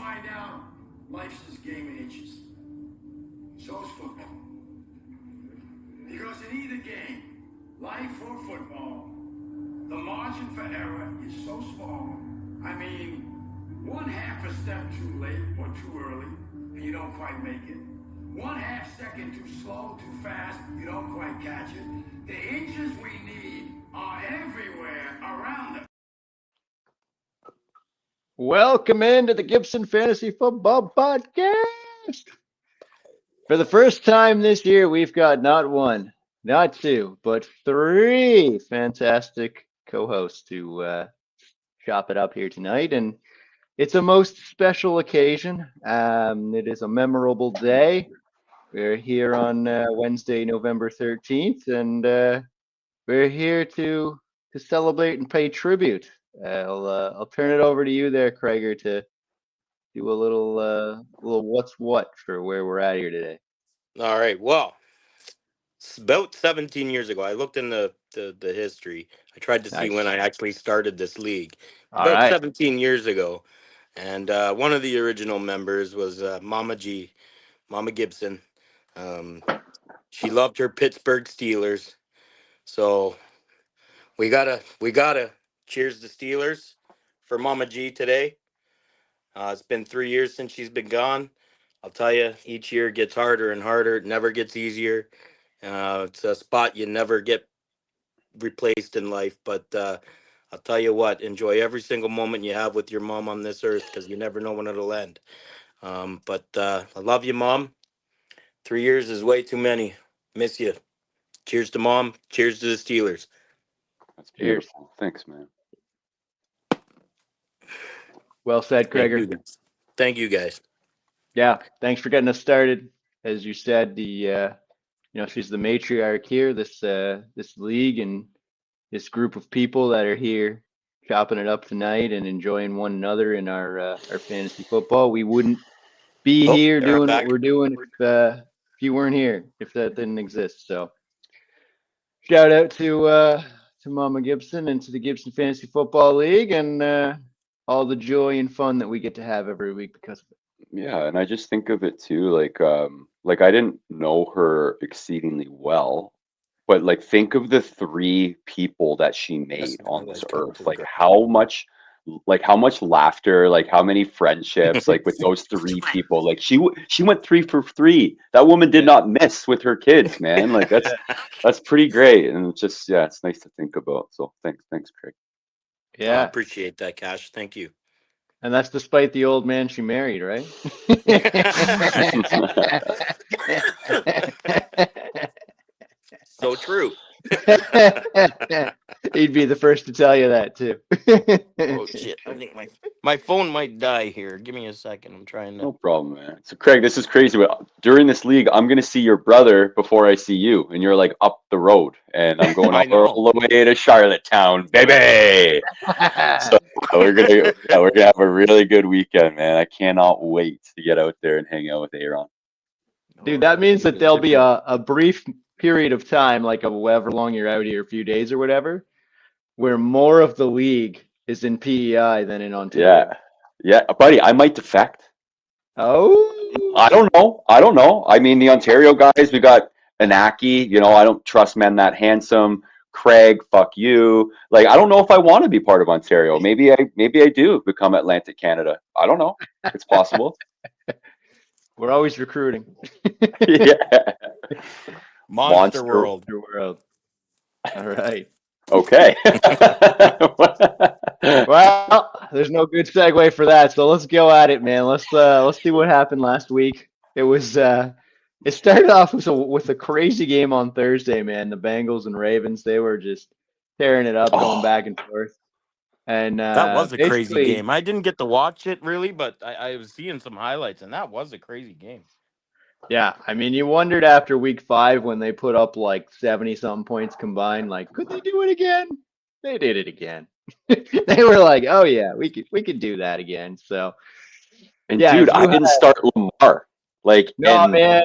find out life's this game of inches. So is football. Because in either game, life or football, the margin for error is so small. I mean, one half a step too late or too early, and you don't quite make it. 1/2 second too slow, too fast, you don't quite catch it. The inches we need are everywhere around us. Welcome into the Gibson Fantasy Football Podcast. For the first time this year, we've got not one, not two, but three fantastic co-hosts to chop it up here tonight. And it's a most special occasion. It is a memorable day. We're here on Wednesday, November 13th, and we're here to celebrate and pay tribute. I'll turn it over to you there, Craiger, to do a little what's what for where we're at here today. All right. Well, it's about 17 years ago. I looked in the history. I tried to see Nice. when I actually started this league. All About right. 17 years ago. And one of the original members was Mama Gibson. She loved her Pittsburgh Steelers. So we gotta cheers to Steelers for Mama G today. It's been 3 years since she's been gone. I'll tell you, each year gets harder and harder. It never gets easier. It's a spot you never get replaced in life. But I'll tell you what, enjoy every single moment you have with your mom on this earth because you never know when it'll end. But I love you, Mom. 3 years is way too many. Miss you. Cheers to Mom. Cheers to the Steelers. That's beautiful. Thanks, man. Well said, Craiger. Thank you, guys. Yeah, thanks for getting us started. As you said, she's the matriarch here, this league and this group of people that are here chopping it up tonight and enjoying one another in our fantasy football. We wouldn't be here doing what we're doing if you weren't here, if that didn't exist. So shout out to Mama Gibson and to the Gibson Fantasy Football League and all the joy and fun that we get to have every week because of it. Yeah, and I just think of it too, like I didn't know her exceedingly well, but like think of the three people that she made on this earth. Like how much laughter, like how many friendships, like with those three people. Like she went 3 for 3. That woman did not miss with her kids, man. Like that's pretty great, and it's just it's nice to think about. So thanks, Craig. Yeah, I appreciate that, Cash. Thank you. And that's despite the old man she married, right? So true. He'd be the first to tell you that too. Oh shit! I think my phone might die here. Give me a second. I'm trying to. No problem, man. So Craig, this is crazy. During this league, I'm gonna see your brother before I see you, and you're like up the road, and I'm going all the way to Charlottetown, baby. So we're gonna have a really good weekend, man. I cannot wait to get out there and hang out with Aaron. Dude, that means that there'll be a brief period of time, like however long you're out here, a few days or whatever, where more of the league is in PEI than in Ontario. Yeah, buddy, I might defect. Oh, I don't know. I mean, the Ontario guys, we got Anaki. I don't trust men that handsome. Craig, fuck you. Like, I don't know if I want to be part of Ontario. Maybe I do become Atlantic Canada. I don't know. It's possible. We're always recruiting. Yeah. Monster World. All right. Okay. Well, there's no good segue for that, so let's go at it, man. Let's see what happened last week. It was it started off with a crazy game on Thursday, man. The Bengals and Ravens, they were just tearing it up, going back and forth. And that was a crazy game. I didn't get to watch it really, but I was seeing some highlights, and that was a crazy game. Yeah, I mean, you wondered after week 5 when they put up like 70-something points combined, like, could they do it again? They did it again. They were like, oh yeah, we could do that again. So, and yeah, dude, I didn't start Lamar. Like, no, man.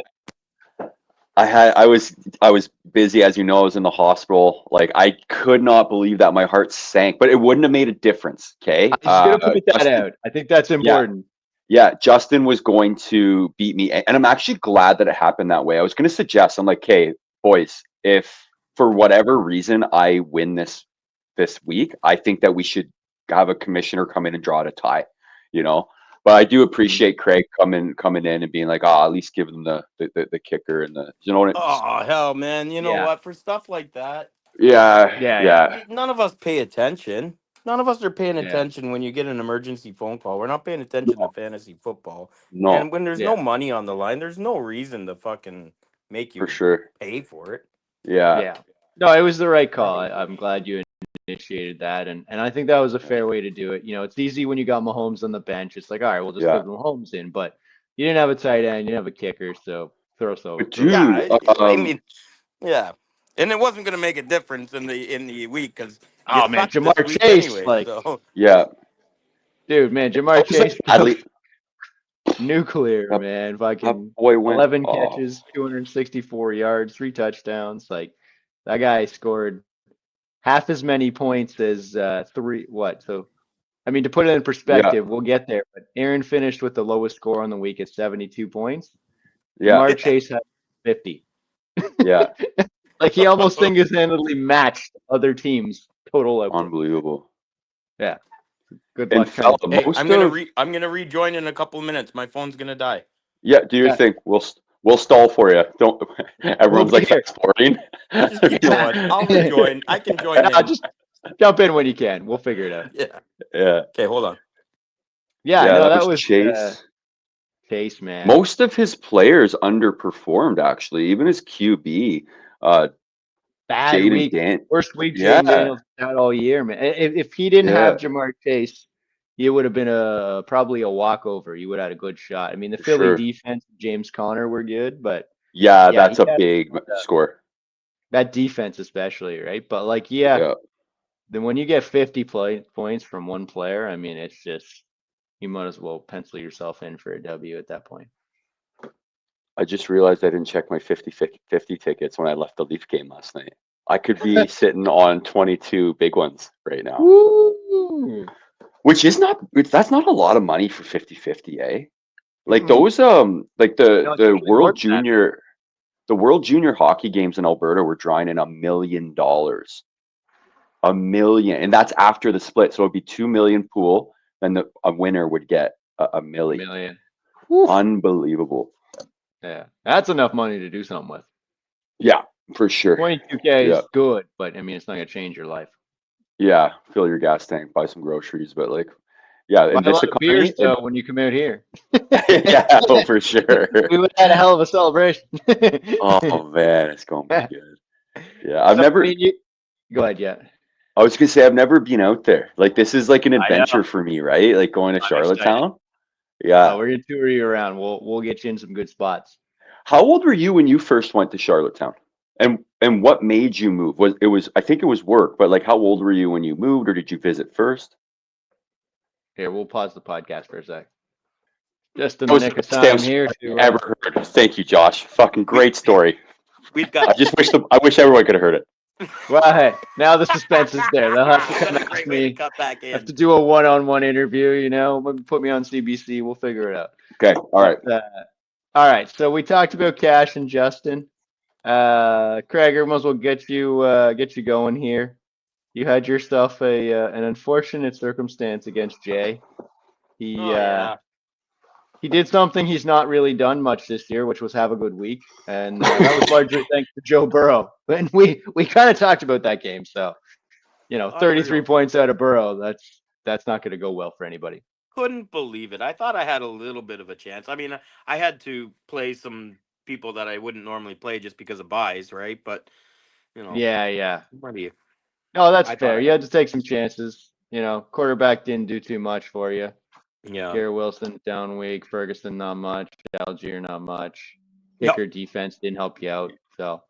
I was busy, as you know. I was in the hospital. Like, I could not believe that my heart sank, but it wouldn't have made a difference. Okay, I'm just gonna put that out. I think that's important. Yeah, Justin was going to beat me, and I'm actually glad that it happened that way. I was going to suggest, I'm like, hey, boys, if for whatever reason I win this week, I think that we should have a commissioner come in and draw it a tie, you know. But I do appreciate Craig coming in and being like, at least give them the kicker and the, you know what? Oh hell, man! You know Yeah. what? For stuff like that, Yeah, yeah, none of us pay attention. None of us are paying Yeah. attention when you get an emergency phone call. We're not paying attention to no, fantasy football. no, And when there's Yeah. no money on the line, there's no reason to fucking make for you sure. pay for it. Yeah, Yeah. No, it was the right call. I'm glad you initiated that, and I think that was a fair way to do it. You know, it's easy when you got Mahomes on the bench. It's like, all right, we'll just yeah. leave Mahomes in, but you didn't have a tight end, you didn't have a kicker, so But throw Yeah, some. dude, I mean, yeah, and it wasn't going to make a difference in the week because you Oh man, sucked this Jamar week Chase, anyway. like, So yeah. dude, man, Jamar That was Chase a put up badly. nuclear, That, man. that Fucking boy went 11 off. catches, 264 yards, 3 touchdowns. Like that guy scored half as many points as three. What? So I mean, to put it in Yeah, perspective, we'll get there. But Aaron finished with the lowest score on the week at 72 points. yeah, Jamar Chase had 50. yeah. Like he almost single-handedly matched other teams' total output. Unbelievable. Yeah. Good And luck trying fella, to do hey, that. most of I'm gonna rejoin in a couple of minutes. My phone's gonna die. yeah, do your Yeah, thing. We'll stall for you. Don't. we'll Everyone's be like here. fast forwarding. Just keep going. I'll rejoin. I can join I'll in. just jump in when you can. We'll figure it out. Yeah. Yeah, Okay, hold on. Yeah, yeah. no, That that was was Chase. Chase, man. Most of his players underperformed actually. Even his QB, uh, Bad Jaden week. Dan. Worst week Jaden Yeah, Daniels had all year, man. If he didn't yeah, have Jamar Chase, it would have been probably a walkover. You would have had a good shot. I mean, the for Philly sure. defense, James Conner were good, but Yeah, yeah, that's he a had big score. that defense especially, right? But like, yeah, Yeah. then when you get 50 points from one player, I mean, it's just you might as well pencil yourself in for a W at that point. I just realized I didn't check my 50 tickets when I left the Leaf game last night. I could be sitting on 22 big ones right now, Woo! which is not, that's not a lot of money for 50-50, eh? Like Mm-mm. those, like No, it's the usually more than that. World Junior hockey games in Alberta were drawing in $1 million. A million. And that's after the split. So it'd be 2 million pool, then a winner would get a milli. Million. Woo. Unbelievable. Yeah, that's enough money to do something with. Yeah, for sure. 22K Yeah. is good, but I mean, it's not gonna change your life. Yeah, fill your gas tank, buy some groceries, but like, yeah, Buy in a this lot of beers economy, and though when you come out here. yeah, oh, for sure. We would have had a hell of a celebration. Oh man, it's gonna be good. Yeah, So, I mean, you go ahead, yeah. I was gonna say I've never been out there. Like, this is like an I know. adventure for me, right? Like going to I'm excited. Charlottetown. Yeah. We're gonna tour you around. We'll get you in some good spots. How old were you when you first went to Charlottetown? And what made you move? I think it was work, but like how old were you when you moved, or did you visit first? Here, we'll pause the podcast for a sec. Just in That the was the nick of best damn time story here I've to ever heard. Thank you, Josh. Fucking We great story. we've got I wish everyone could have heard it. well, hey, now the suspense is there. They'll have to come what a ask great way to me. cut back Have in. to do a one-on-one interview, you know, maybe put me on CBC. We'll figure it out. Okay, all But right. all right, so we talked about Cash and Justin. Craig, I might as well get you going here. You had yourself an unfortunate circumstance against Jay. He Oh uh, yeah. he did something he's not really done much this year, which was have a good week, and that was largely thanks to Joe Burrow. And we kind of talked about that game, so 33 Unreal. points out of Burrow. That's not going to go well for anybody. Couldn't believe it. I thought I had a little bit of a chance. I mean, I had to play some people that I wouldn't normally play just because of buys, right? But you know, Yeah, yeah. what do you? No, that's I thought fair. I You had. had to take some chances. Quarterback didn't do too much for you. Yeah. Garrett Wilson down week, Ferguson not much, Algier not much. No. Kicker defense didn't help you out. So,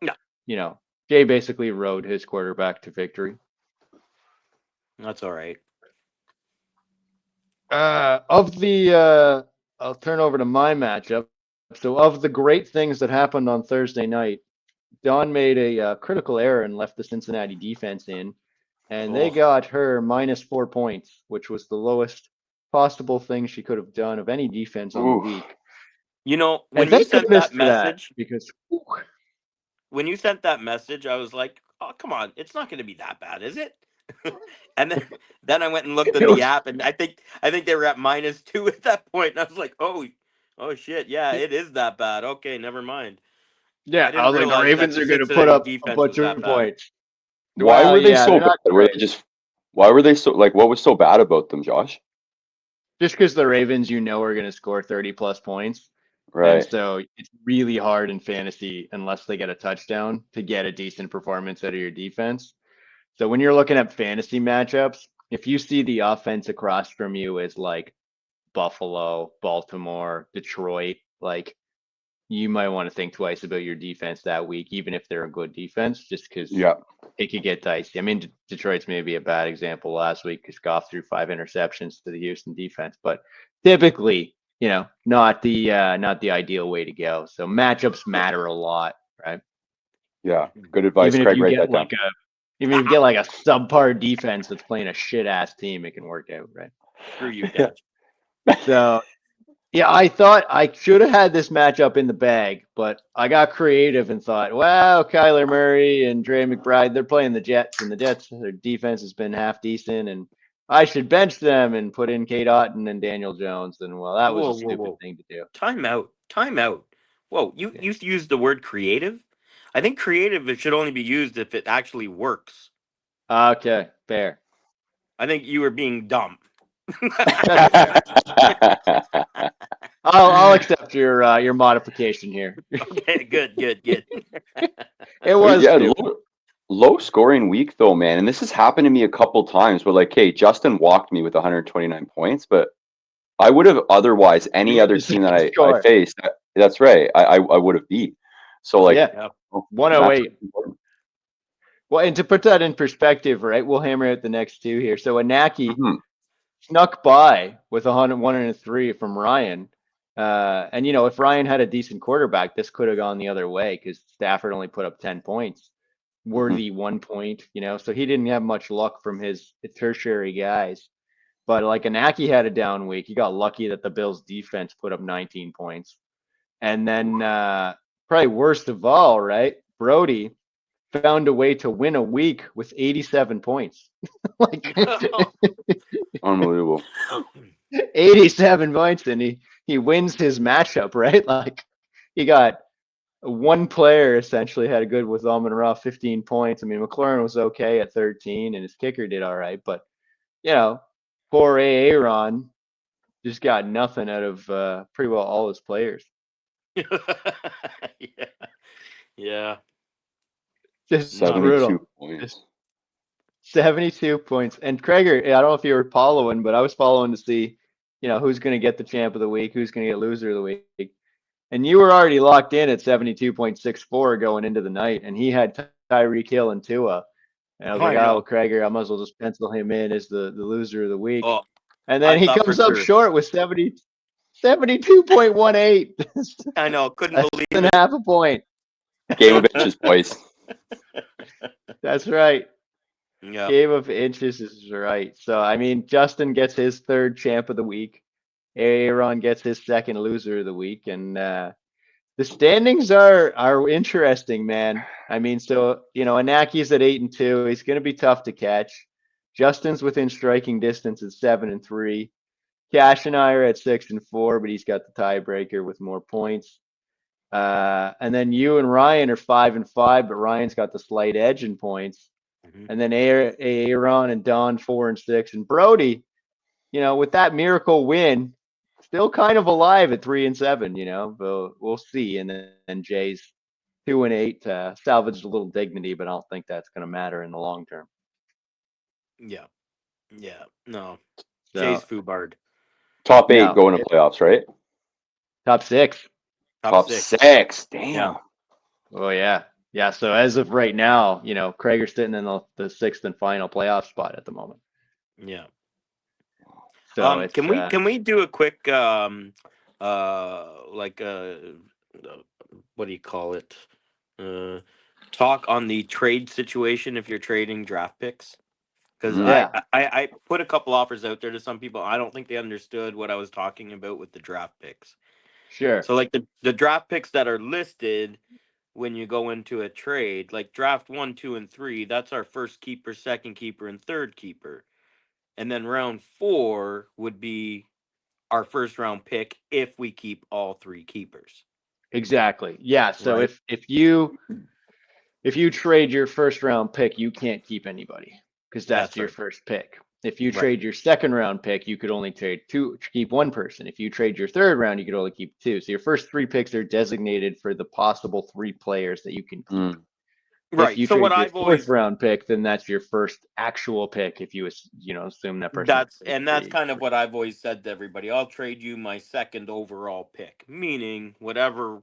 No. Jay basically rode his quarterback to victory. That's all right. I'll turn over to my matchup. So, of the great things that happened on Thursday night, Don made a critical error and left the Cincinnati defense in, and they Oh. got her -4 points, which was the lowest possible things she could have done of any defense on the Oof. week. You know, And when you thank sent goodness that for that, message, because I was like, "Oh, come on, it's not going to be that bad, is it?" And then I went and looked in it the was, app, and I think they were at -2 at that point. And I was like, "Oh shit, yeah, it is that bad. Okay, never mind." yeah, I I didn't was like, the realize that Ravens the are going to put Cincinnati up a defense was bunch that of bad. points. Why Well, were they yeah, so they're bad? not Were they great. just? Why were they so like? What was so bad about them, Josh? Just because the Ravens, are going to score 30 plus points. And Right. so it's really hard in fantasy, unless they get a touchdown, to get a decent performance out of your defense. So when you're looking at fantasy matchups, if you see the offense across from you is like Buffalo, Baltimore, Detroit, like you might want to think twice about your defense that week, even if they're a good defense, just because Yeah. it could get dicey. I mean, Detroit's maybe a bad example last week because Goff threw 5 interceptions to the Houston defense, but typically, not the ideal way to go. So matchups matter a lot, right? Yeah. Good advice, Even if Craig. you Write get that down. like a even if you get like a subpar defense that's playing a shit ass team, it can work out, right? Screw you, Dad. So yeah, I thought I should have had this matchup in the bag, but I got creative and thought, wow, Kyler Murray and Dre McBride, they're playing the Jets, and the Jets, their defense has been half decent, and I should bench them and put in Kate Otten and Daniel Jones. And well, that was Whoa, a whoa, stupid whoa! thing to do. Time out! Time out! Whoa, you Yeah. you used the word creative. I think creative it should only be used if it actually works. Okay, fair. I think you were being dumb. That's fair. I'll accept your modification here. Okay, good, good, good. It was Yeah, stupid. low scoring week though, man. And this has happened to me a couple times. But like, hey, Justin walked me with 129 points, but I would have otherwise You any get other the team that same I score. faced. That's right. I would have beat. So like, Yeah, Yeah. matchup 108. important. Well, and to put that in perspective, right? We'll hammer out the next two here. So Anaki Mhm. snuck by with 103 from Ryan. And if Ryan had a decent quarterback, this could have gone the other way because Stafford only put up 10 points. Mhm. Worthy 1 point, so he didn't have much luck from his tertiary guys. But like Anaki had a down week. He got lucky that the Bills defense put up 19 points. And then probably worst of all, right? Brody found a way to win a week with 87 points. Like Unbelievable. 87 points, and he wins his matchup, right? Like he got one player essentially had a good with Amon Ra, 15 points. I mean, McLaurin was okay at 13, and his kicker did all right, but poor Aaron just got nothing out of pretty well all his players. Yeah. Yeah. Just Not 72 brutal. Just points. 72 points. And Krager, I don't know if you were following, but I was following to see, who's going to get the champ of the week, who's going to get loser of the week. And you were already locked in at 72.64 going into the night, and he had Tyreek Hill and Tua. And I was like, I oh, well, know. Krager, I might as well just pencil him in as the loser of the week. Oh, And I then he thought for comes up sure. short with 72.18. I know. Couldn't Less believe than it. half a point. Game of inches, boys. That's right. Yeah. Game of inches is right. So, I mean, Justin gets his third champ of the week. Aaron gets his second loser of the week. And the standings are interesting, man. I mean, so Anaki's at 8-2. He's going to be tough to catch. Justin's within striking distance at 7-3. Cash and I are at 6-4, but he's got the tiebreaker with more points. And then you and Ryan are 5-5, but Ryan's got the slight edge in points. Mhm. And then Aaron and Don 4-6, and Brody, with that miracle win, still kind of alive at 3-7. But we'll see. And then Jay's 2-8, salvaged a little dignity, but I don't think that's going to matter in the long term. Yeah. Yeah. No. Jay's So Fubard. Top 8 no, going to playoffs, right? top 6. Top Top 6. 6. Yeah. Damn. Oh yeah, yeah. So as of right now, Krager's sitting in the sixth and final playoff spot at the moment. Yeah. So it's Can we do a quick like what do you call it? Uh talk on the trade situation if you're trading draft picks? Because Mm. I put a couple offers out there to some people. I don't think they understood what I was talking about with the draft picks. Sure. So like the draft picks that are listed when you go into a trade, like draft 1, 2, and 3, that's our first keeper, second keeper, and third keeper. And then round 4 would be our first round pick if we keep all 3 keepers. Exactly. Yeah. So Right. if you trade your first round pick, you can't keep anybody because that's That's your right. first pick. If you Right. trade your second round pick, you could only keep one person. If you trade your third round, you could only keep two. So your first 3 picks are designated for the possible 3 players that you can keep. Mm. If Right. you So what trade your I've fourth always round pick, then that's your first actual pick. If you assume that person plays that's three. kind of what I've always said to everybody. I'll trade you my second overall pick, meaning whatever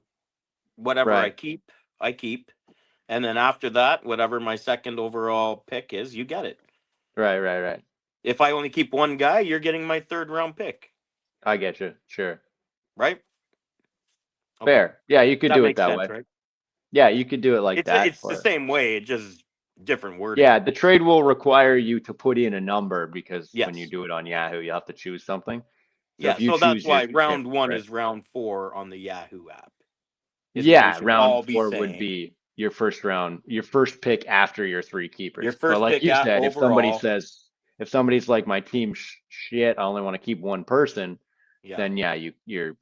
Right, I keep, and then after that, whatever my second overall pick is, you get it. right. If I only keep one guy, you're getting my third round pick, I get you. Sure. right? Okay, Fair. Yeah, you could that do it makes that sense, way. right? Yeah, you could do it like that. It's the But same way, it just different wording. yeah, the trade will require you to put in a number because when you Yes, do it on Yahoo, you have to choose something. So if yeah. you So that's choose your why round pick, one right? is round 4 on the Yahoo app. Is what we Yeah, should round all be 4 would saying. be your first pick after your 3 Your keepers. But first like pick you at said, overall. if somebody's like my team shit, I only want to keep one person, Yeah. then yeah, your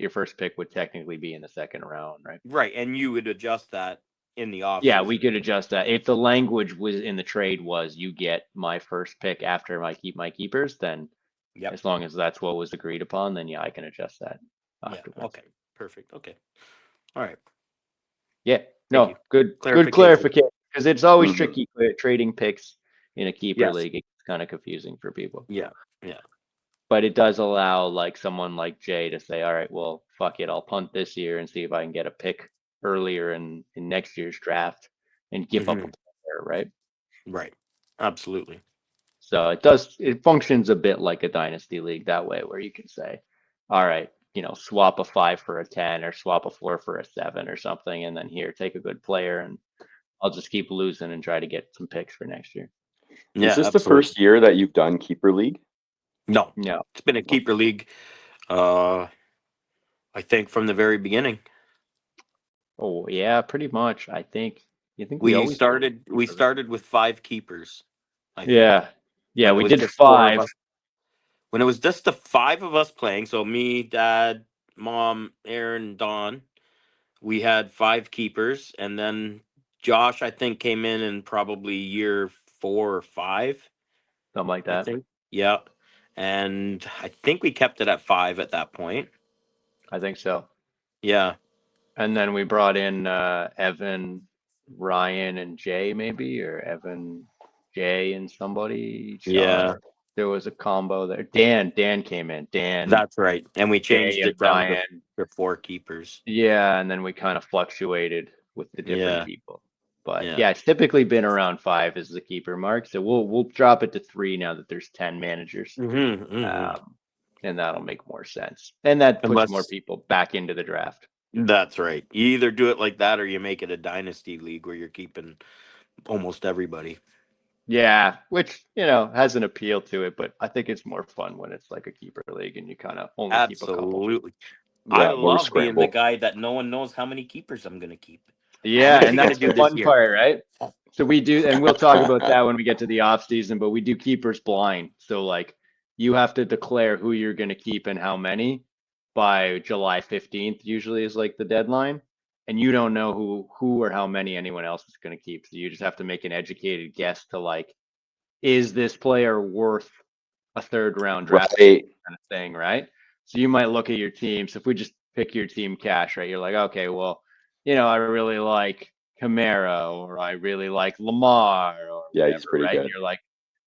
first pick would technically be in the second round, right? Right, and you would adjust that in the off Yeah, we season. could adjust that. If the language was in the trade was you get my first pick after I keep my keepers, then Yep. as long as that's what was agreed upon, then yeah, I can adjust that Yeah. afterwards. Okay. Perfect. Okay. All right. Yeah, Thank you. no, good Clarification. clarification because it's always Mhm. tricky trading picks in a keeper Yes. league. It's kind of confusing for people, Yeah. Yeah. but it does allow like someone like Jay to say, all right, well, fuck it, I'll punt this year and see if I can get a pick earlier in next year's draft and give up a Hmm. player, right? Right. Absolutely. So it functions a bit like a dynasty league that way, where you can say, all right, swap a 5 for a 10 or swap a 4 for a 7 or something, and then here, take a good player, and I'll just keep losing and try to get some picks for next year. Is Yeah. this the Absolutely. first year that you've done keeper league? No, No. it's been a keeper league. Uh, I think from the very beginning. Oh yeah, pretty much. I think. You think we We always did it? started. We started with 5 keepers. I think Yeah. Yeah, when it we was did just 4 of 5. us. When it was just the 5 of us playing. So me, Dad, Mom, Aaron, Don. We had 5 keepers, and then Josh, I think, came in probably year 4 or 5. Something like I that. think. Yep. And I think we kept it at 5 at that point. I think so. Yeah. And then we brought in Evan, Ryan, and Jay, maybe, or Evan, Jay, and somebody, Sean. Yeah. There was a combo there. Dan came in. Dan, That's right. And we Jay, changed and it down Ryan. to 4 keepers. Yeah, and then we kind of fluctuated with the different Yeah. people. But Yeah. yeah, it's typically been around 5 as the keeper mark. So we'll drop it to 3 now that there's 10 managers. Hmm. Um, and that'll make more sense. And that puts more Unless people back into the draft. that's right. You either do it like that or you make it a dynasty league where you're keeping almost everybody. Yeah, which, has an appeal to it, but I think it's more fun when it's like a keeper league and you kind of only keep a couple. Absolutely. I Yeah, more love being the scramble. guy that no one knows how many keepers I'm going to keep. How Yeah, many and you going to that's do the this fun year? part, right? So we do, and we'll talk about that when we get to the off season, but we do keepers blind. So like you have to declare who you're going to keep and how many by July 15th, usually is like the deadline. And you don't know who or how many anyone else is going to keep. So you just have to make an educated guess to like, is this player worth a third round draft pick Right. kind of thing, right? So you might look at your team. So if we just pick your team cash, right? You're like, okay, well, I really like Kamara or I really like Lamar or Yeah, he's whatever, pretty right? And good. you're like,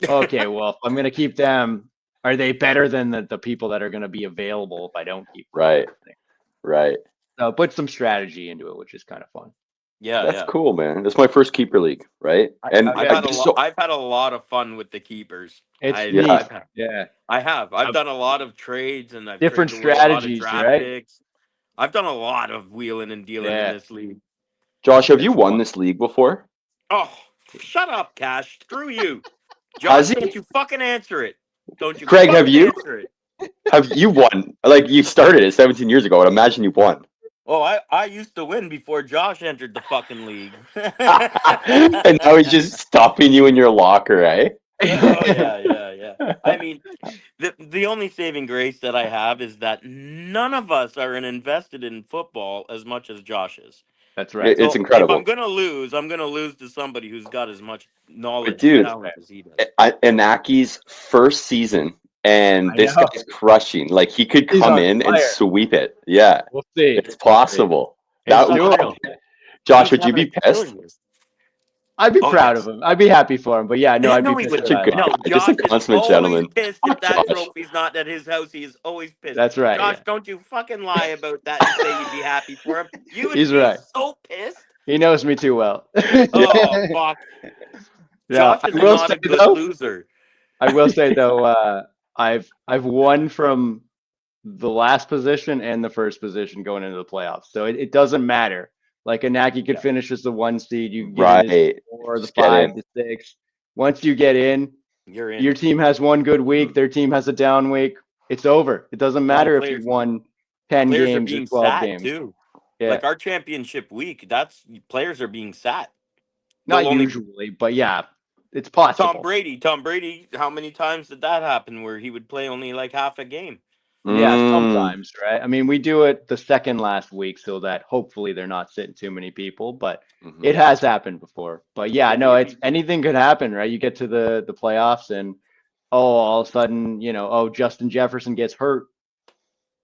okay, well, if I'm gonna keep them, are they better than the people that are gonna be available if I don't keep them Right. kind of thing? Right. So put some strategy into it, which is kind of fun. Yeah, That's yeah. cool, man. That's my first keeper league, right? And I've Yeah, I had a just lot. so I've had a lot of fun with the keepers. it's yeah, neat. Yeah. I have. I've Uh, done a lot of trades and I've Different traded away a lot of strategies, draft right? picks. I've done a lot of wheeling and dealing in Yeah, this league. Josh, have you it's won fun. this league before? Oh, shut up, Cash. Screw you. Josh, Has he? don't you fucking answer it. Don't you Craig, have fucking you? answer it. Have you won? Like you started it 17 years ago. I'd imagine you won. Oh, I used to win before Josh entered the fucking league. And now he's just stopping you in your locker, eh? Oh yeah. I mean, the only saving grace that I have is that none of us are invested in football as much as Josh is. That's right. It's So if I'm incredible. gonna lose, I'm gonna lose to somebody who's got as much But knowledge and dude, That's talent right. as he does. Inaki's first season, and I this know. guy's crushing. Like he could He's come on in and fire. sweep it. Yeah, We'll see. it's We'll see. possible. It's That doable. Unreal. Josh, He's would you having a be pissed? killer year. I'd be Oh proud of yes. him. I'd be happy for him. But yeah, no, I'd be No, he pissed Such if wouldn't. a I good lost. No, guy, just a Josh is consummate always gentleman. pissed if Fuck that Josh. trophy's not at his house. He is always pissed. That's right. Josh, Yeah. don't you fucking lie about that and say you'd be happy for him. You would He's be right. so pissed. He knows me too well. Yeah. Oh fuck. No, Josh is not a good loser. I will say though, I've won from the last position and the first position going into the playoffs. So it doesn't matter. Like Anaki could Yeah, finish as the 1 seed, you can get in as the Right. 4, the Just get 5, in. the 6. Once you get in, you're in. your team has one good week, their team has a down week. It's over. It doesn't Well, matter if you won 10 players are games or being 12 sat games. too. Yeah. Like our championship week, that's players are being sat. They'll Not only usually, but yeah, it's Tom possible. Brady. Tom Brady. How many times did that happen where he would play only like half a game? Yeah, Mm, sometimes, right? I mean, we do it the second last week so that hopefully they're not sitting too many people, but hmm it Yeah, has happened before. But yeah, yeah. no, it's anything could happen, right? You get to the playoffs and all of a sudden, Justin Jefferson gets hurt.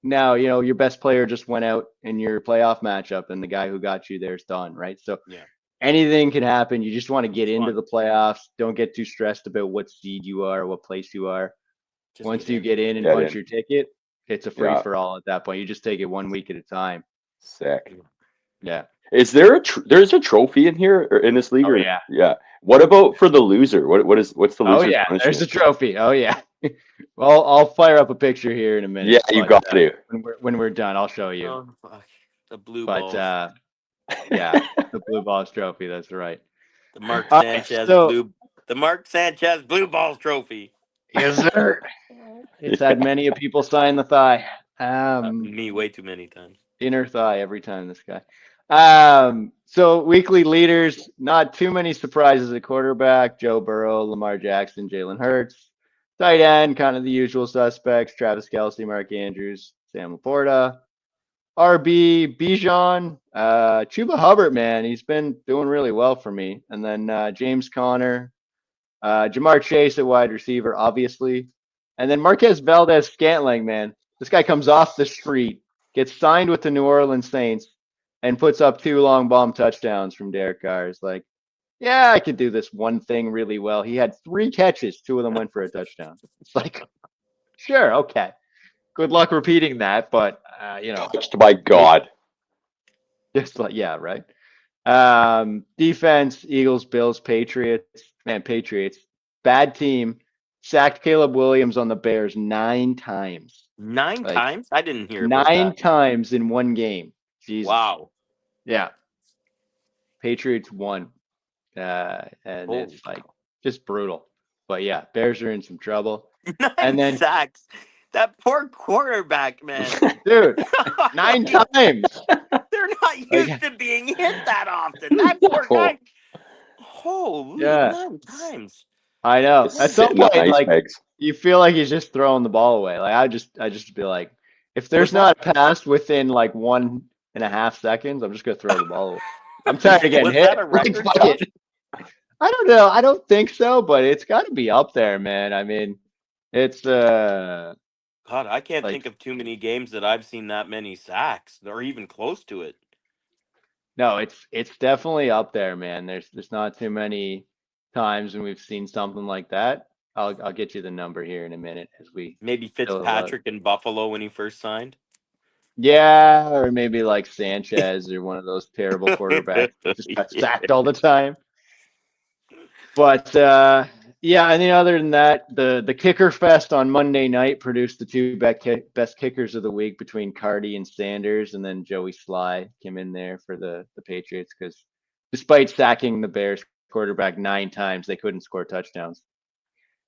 Now, your best player just went out in your playoff matchup and the guy who got you there is done, right? So Yeah, anything can happen. You just want to get it's into fun. the playoffs. Don't get too stressed about what seed you are, what place you are. Just Once get you in. get in and get punch in. your ticket, it's a free Yeah. for all at that point. You just take it 1 week at a time. Sick. Yeah. Is there there's a trophy in here or in this league Oh or yeah. yeah? What about for the loser? What's the Oh loser's yeah. There's a punishment? trophy. Oh yeah. Well, I'll fire up a picture here in a Yeah, minute, you but got to. when we're done, I'll show you. Oh fuck, the blue But balls, yeah, the blue balls trophy. That's right. the Mark All right. Sanchez So blue, the Mark Sanchez blue balls trophy. yes, sir. It's Yeah. had many a people sign the thigh. Um, Me way too many times. Inner thigh every time this guy. So weekly leaders, not too many surprises at quarterback. Joe Burrow, Lamar Jackson, Jalen Hurts. Tight end, kind of the usual suspects. Travis Kelsey, Mark Andrews, Sam Laporta. RB, Bijan, Chuba Hubbard, man, he's been doing really well for me. And then James Conner, Jamar Chase at wide receiver, obviously. And then Marquez Valdez Scantling, man. This guy comes off the street, gets signed with the New Orleans Saints, and puts up 2 long bomb touchdowns from Derek Carr. It's like, yeah, I could do this one thing really well. He had 3 catches, 2 of them went for a touchdown. It's like, sure, okay. Good luck repeating that, but Touched by it God. just like yeah, right. Defense, Eagles, Bills, Patriots. Man, Patriots. Bad team. Sacked Caleb Williams on the Bears 9 times. Nine Like times? I didn't hear about nine that. times in one game. Jesus. Wow. Yeah. Patriots won. And Holy it's like cow. just brutal. But yeah, Bears are in some trouble. And Nine then, sacks. That poor quarterback, man. dude, nine Like, times. they're not Like, used to being hit that often. That poor No, guy. Holy, yeah, 9 times. I know. just At some sitting on point, ice like bags. you feel like he's just throwing the ball away. Like I just be like, if Was there's that not a pass within like 1.5 seconds, I'm just gonna throw the ball away. I'm tired of getting was that hit. a Like record, fuck it. Josh? I don't know. I don't think so, but it's got to be up there, man. I mean, it's God, I can't like think of too many games that I've seen that many sacks or even close to it. no, it's definitely up there, man. There's not too many times when we've seen something like that. I'll get you the number here in a minute as we Maybe fill it up. Fitzpatrick in Buffalo when he first signed. Yeah, or maybe like Sanchez or one of those terrible quarterbacks that just got Yeah. sacked all the time. But yeah, and then other than that, the kicker fest on Monday night produced the 2 best kickers of the week between Cardi and Sanders, and then Joey Sly came in there for the Patriots because despite sacking the Bears quarterback 9 times, they couldn't score touchdowns.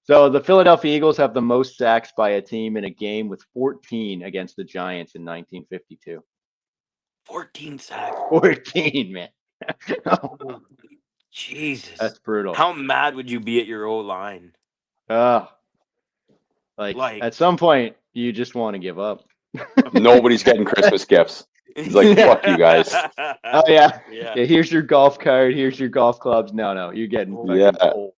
So the Philadelphia Eagles have the most sacks by a team in a game with 14 against the Giants in 1952. 14 sacks. 14, man. Holy Jesus. That's brutal. How mad would you be at your O line? Like Like, at some point, you just want to give up. Nobody's getting Christmas gifts. He's like, fuck you guys. Oh yeah. Yeah. Yeah, here's your golf card. Here's your golf clubs. No, you're getting Yeah. fucking cold.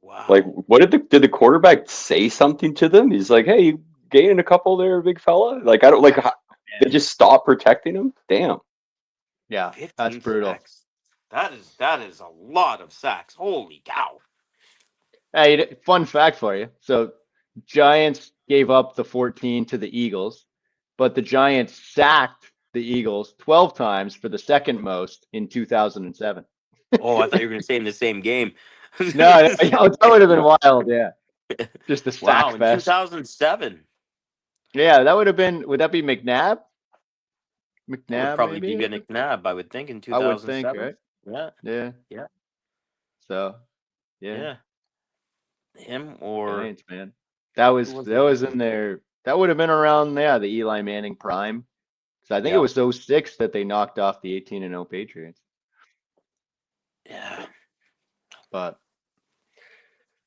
Wow. Like, what did the quarterback say something to them? He's like, hey, you gaining a couple there, big fella? Like, I don't like. They just stop protecting him. Damn. Yeah, 15 that's brutal. sacks. That is a lot of sacks. Holy cow. Hey, fun fact for you. So Giants gave up the 14 to the Eagles, but the Giants sacked the Eagles 12 times for the second most in 2007. Oh, I thought you were going to say in the same game. No, that would have been wild. Yeah, just a sack Wow, in fest. 2007. Yeah, that would have been. Would that be McNabb? That would McNabb, probably maybe. be McNabb, I would think, in I would think, 2007. right? Yeah, Yeah. Yeah. So, yeah, yeah. Him or Giants, man. That was who was that it? was in there. That would have been around, yeah, the Eli Manning prime. So I think it Yeah. was 06 that they knocked off the 18-0 Patriots. Yeah. But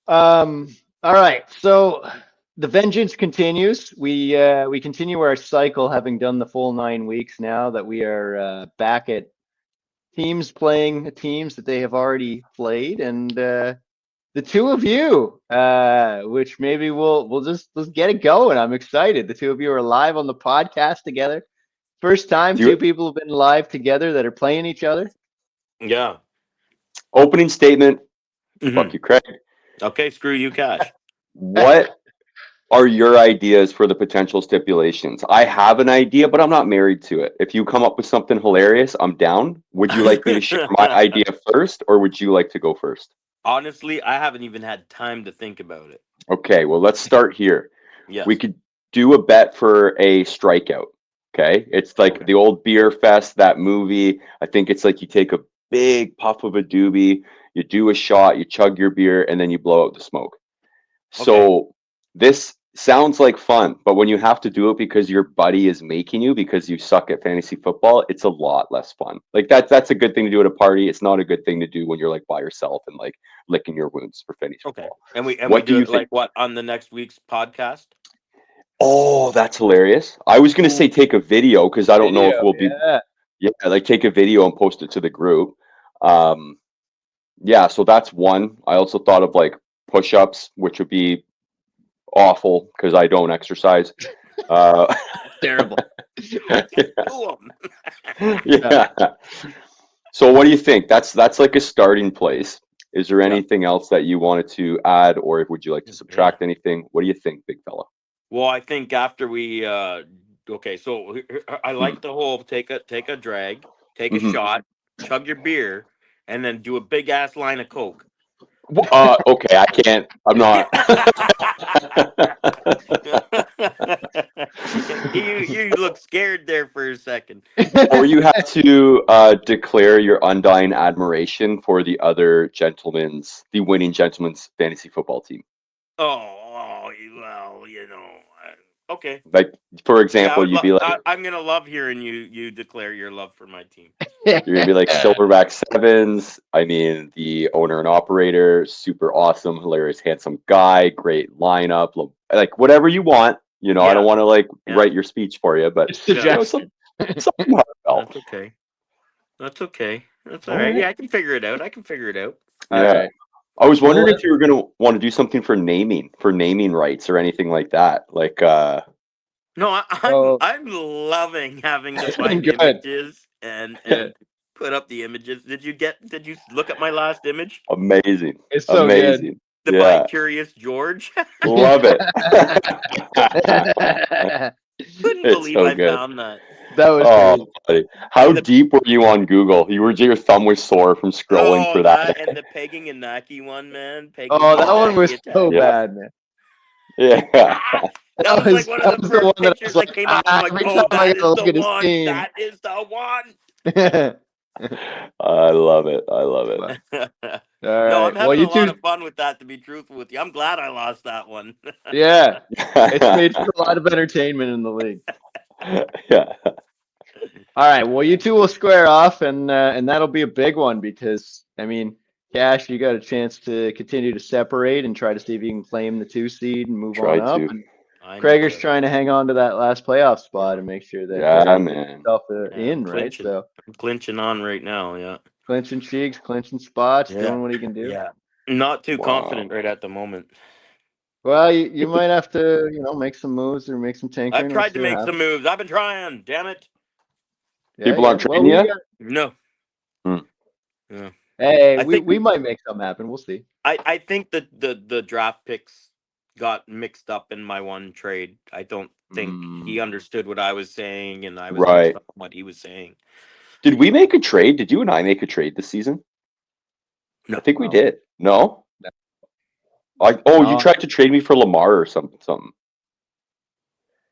all right. So the vengeance continues. We continue our cycle, having done the full 9 weeks now that we are back at teams playing teams that they have already played, and the two of you, which maybe let's get it going. I'm excited. The two of you are live on the podcast together. First time Do two it. people have been live together that are playing each other. Yeah. Opening statement. Mhm. Fuck you, Craig. Okay, screw you, Cash. What are your ideas for the potential stipulations? I have an idea, but I'm not married to it. If you come up with something hilarious, I'm down. Would you like me to share my idea first, or would you like to go first? Honestly, I haven't even had time to think about it. Okay, well, let's start here. Yes. We could do a bet for a strikeout. Okay, it's like Okay. the old beer fest, that movie. I think it's like you take a big puff of a doobie, you do a shot, you chug your beer, and then you blow out the smoke. So this sounds like fun, but when you have to do it because your buddy is making you because you suck at fantasy football, it's a lot less fun. Like that's a good thing to do at a party. It's not a good thing to do when you're like by yourself and like licking your wounds for fantasy Okay. football. And we What do do you it think? like what on the next week's podcast? Oh, that's hilarious. I was going to say take a video because I don't know if we'll be like take a video and post it to the group. Yeah, so that's one. I also thought of like push-ups, which would be awful because I don't exercise. Terrible. Do 'em. Yeah. So what do you think? That's like a starting place. Is there anything else that you wanted to add, or would you like to subtract anything? What do you think, big fella? Well, I think after we okay, so I like the whole take a drag, take a Mhm. shot, chug your beer, and then do a big ass line of coke. Okay, I can't. I'm not. you look scared there for a second. Or you have to declare your undying admiration for the winning gentleman's fantasy football team. Well, okay. Like, for Yeah, example, you'd be like, I'm gonna love hearing you declare your love for my team. you're gonna be like Silverback Sevens. I mean, the owner and operator, super awesome, hilarious, handsome guy, great lineup, like whatever you want. I don't want to like write your speech for you, but something heartfelt. That's okay. That's okay. That's all right. Yeah, I can figure it out. All Yeah. right. I was wondering if you were gonna want to do something for naming rights or anything like that. Like, No, I'm loving having to find Good. images and put up the images. Did you look at my last image? amazing. It's so Amazing. The Yeah. By Curious George. Love it. Couldn't It's believe so I good. found that. That was Oh, buddy. How deep were you on Google? Your thumb was sore from scrolling for that. And the Pegging and Naki one, man. Oh, that one was so bad, man. Yeah. That was like one of the first pictures that came up. I'm like, every oh, time I that is gotta look the at his one. team. That is the one. I love it. I love it. All No, I'm right. Well, having you a lot two, of fun with that, to be truthful with you. I'm glad I lost that one. yeah, it's made for a lot of entertainment in the league. Yeah. All right. Well, you two will square off, and that'll be a big one because I mean, Cash, you got a chance to continue to separate and try to see if you can claim the 2 seed and move on Try up. to. And I need Krager's to. trying to hang on to that last playoff spot Yeah, and make sure that Yeah, he gets man. himself yeah, I'm in, right? clinching. So I'm clinching on right now. Yeah, clinching cheeks, clinching spots, yeah, doing what he can do. yeah. Not too Wow. confident right at the moment. Well, you might have to, make some moves or make some I've tinkering. Let's tried to see what make some happens. moves. I've been trying. Damn it. Yeah, People yeah. aren't Well, trading we you? got. No. Hmm. Yeah. Hey, I we think we might make something happen. We'll see. I think that the draft picks got mixed up in my one trade. I don't think he Mm, understood what I was saying, and I was mixed Right. up in what he was saying. Did we make a trade? Did you and I make a trade this season? I No. think we no, did. No? You no. tried to trade me for Lamar or something.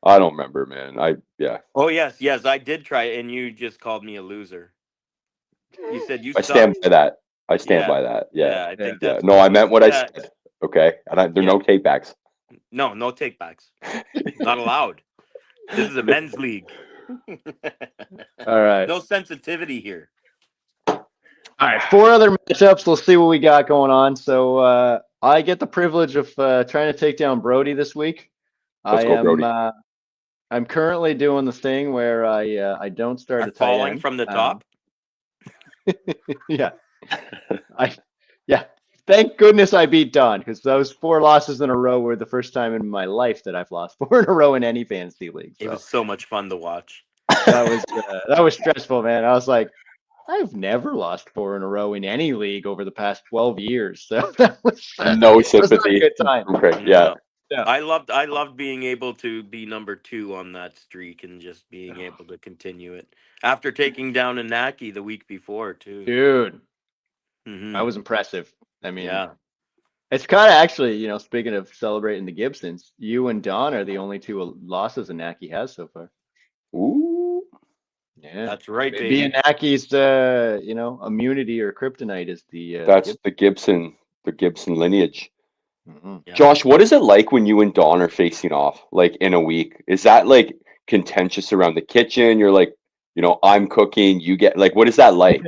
I don't remember, man. Yeah. Oh yes, yes, I did try it, and you just called me a loser. You said you I stand sucked. by that. I stand Yeah, by that. Yeah. yeah. I Yeah. think Yeah. that's No, what I you. meant what I Yeah, said. Okay. And there are yeah. no takebacks. No, no takebacks. Not allowed. This is a men's league. All right. No sensitivity here. All right. 4 other matchups. We'll see what we got going on. So I get the privilege of trying to take down Brody this week. Let's I go, am. Brody. I'm currently doing the thing where I don't start Are a tight falling end. from the top. Yeah. I yeah. Thank goodness I beat Don because those 4 losses in a row were the first time in my life that I've lost 4 in a row in any fantasy league. It So was so much fun to watch. that was stressful, man. I was like, I've never lost 4 in a row in any league over the past 12 years. So No that was not a sympathy good time. from Craig. Yeah. No. Yeah. I loved being able to be number 2 on that streak and just being able to continue it after taking down a Naki the week before too. Dude, that Hmm. was impressive. I mean, Yeah, it's kind of actually, speaking of celebrating the Gibsons, you and Don are the only 2 losses Anaki has so far. Ooh. Yeah. that's right, Maybe baby. Anaki's, immunity or kryptonite is the That's Gibson. the Gibson lineage. Hmm. Yeah. Josh, what is it like when you and Dawn are facing off, like in a week? Is that like contentious around the kitchen? You're like, I'm cooking, you get like, what is that like?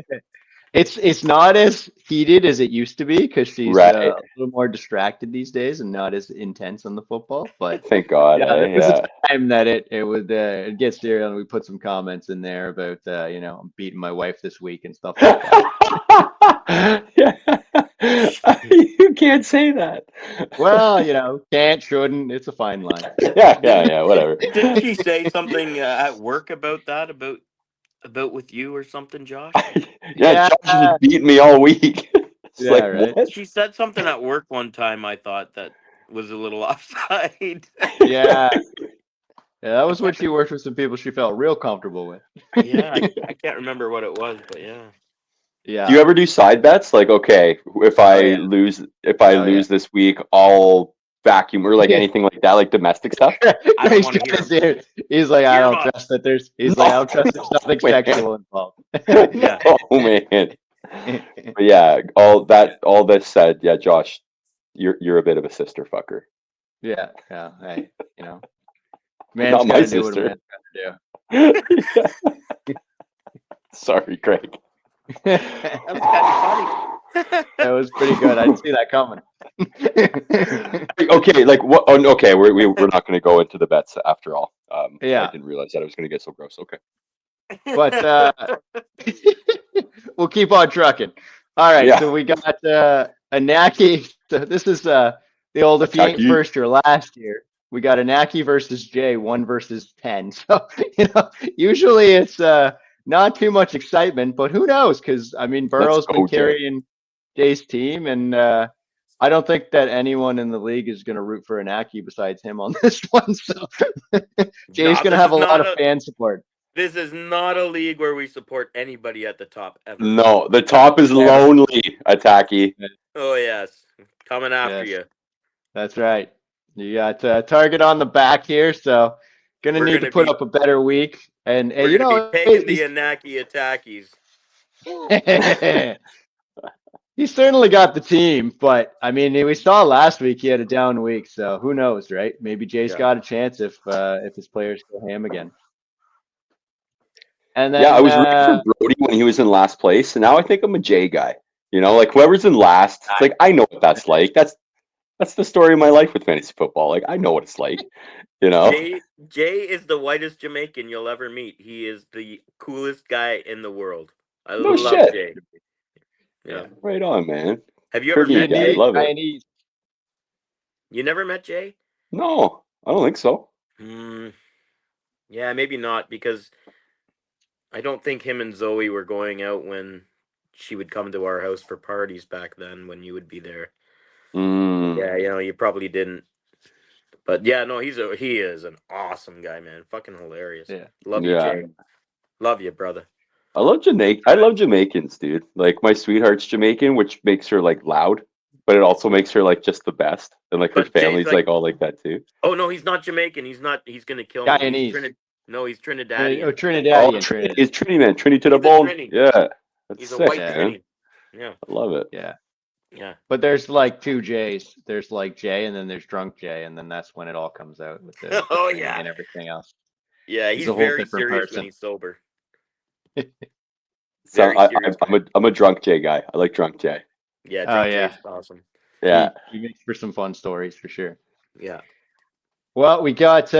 It's not as heated as it used to be because she's Right. a little more distracted these days and not as intense on the football. But Thank God. yeah, there was a Yeah. time that it would it gets serious and we put some comments in there about I'm beating my wife this week and stuff like that. Yeah. You can't say that. Well, can't, shouldn't. It's a fine line. Yeah, Didn't yeah, whatever. didn't she say something at work about that about with you or something, Josh? Yeah, Yeah, Josh has been beating me all week. It's yeah, like, right. what? She said something at work one time. I thought that was a little offside. Yeah, yeah. That I was when can't. she worked with some people she felt real comfortable with. Yeah, I can't remember what it was, but yeah. Do you Yeah. ever do side bets? Like, okay, if Oh I yeah. lose Oh yeah. this week, I'll vacuum or like anything like that, like domestic stuff. I don't He's want to trying hear to him. say it. He's like, I don't trust Earmuffs. that there's. He's like, I No, don't trust there's nothing man. sexual involved. Yeah. No, man. But yeah, all this said, yeah, Josh, you're a bit of a sister fucker. Yeah, yeah. Hey, man's Not got my to do what a sister. man's got Sorry, Craig. to That was do. kind of funny. That was pretty good. I didn't see that coming. Okay, like what? Oh, okay, we're not going to go into the bets after all. I Yeah, didn't realize that it was going to get so gross. Okay. but we'll keep on trucking. All right, Yeah. so we got Anaki. So this is the old if you ain't Attacky. first, you're last year. We got Anaki versus Jay, 1 versus 10. So usually it's not too much excitement, but who knows? Because I mean, Let's Burrow's been go, Jay. carrying Jay's team, and I don't think that anyone in the league is going to root for Anaki besides him on this one. So Jay's Nah, going to have a lot of fan support. this is not a league where we support anybody at the top ever. No, the top is Never. lonely. Attacky. Oh yes, coming after Yes, you. that's right. You got Target on the back here, so gonna We're need to gonna put be up a better week. And we're you gonna be know, taking the Anaki attackies. He certainly got the team, but I mean, we saw last week he had a down week, so who knows, right? Maybe Jay's Yeah. got a chance if his players go ham again. And Yeah, I then was rooting for Brody when he was in last place, and now I think I'm a Jay guy. You know, like whoever's in last, it's like I know what that's like. That's the story of my life with fantasy football. Like I know what it's like. You know, Jay is the whitest Jamaican you'll ever meet. He is the coolest guy in the world. I No love shit. Jay. Yeah. Right on, man. Have you ever Caribbean met guy, Jay? love it. Chinese. You never met Jay? No, I don't think so. Yeah, maybe not, because I don't think him and Zoe were going out when she would come to our house for parties back then when you would be there. Yeah, you probably didn't. But yeah, no, he is an awesome guy, man. Fucking hilarious. Yeah. Love you, Jay. Love you, brother. I love Jamaicans, dude. Like my sweetheart's Jamaican, which makes her like loud, but it also makes her like just the best. And like her But Jay's family's like all like that too. Oh no, he's not Jamaican. He's gonna kill me. Guyanese. He's Trinidadian. Oh, Trinidadian. He's Trini, man. Trini to the He's a bone. Trini. Yeah. That's He's sick, a white Yeah. Trini. Yeah. I love it. Yeah. Yeah. But there's like two J's. There's like Jay, and then there's drunk Jay, and then that's when it all comes out with the Oh, Trini yeah. and everything else. Yeah, He's he's a whole very different serious person. when he's sober. So Very serious guy. I'm a drunk Jay guy. I like drunk Jay. Yeah, Oh, drunk yeah. Jay's awesome. Yeah. He makes for some fun stories for sure. Yeah. Well, we got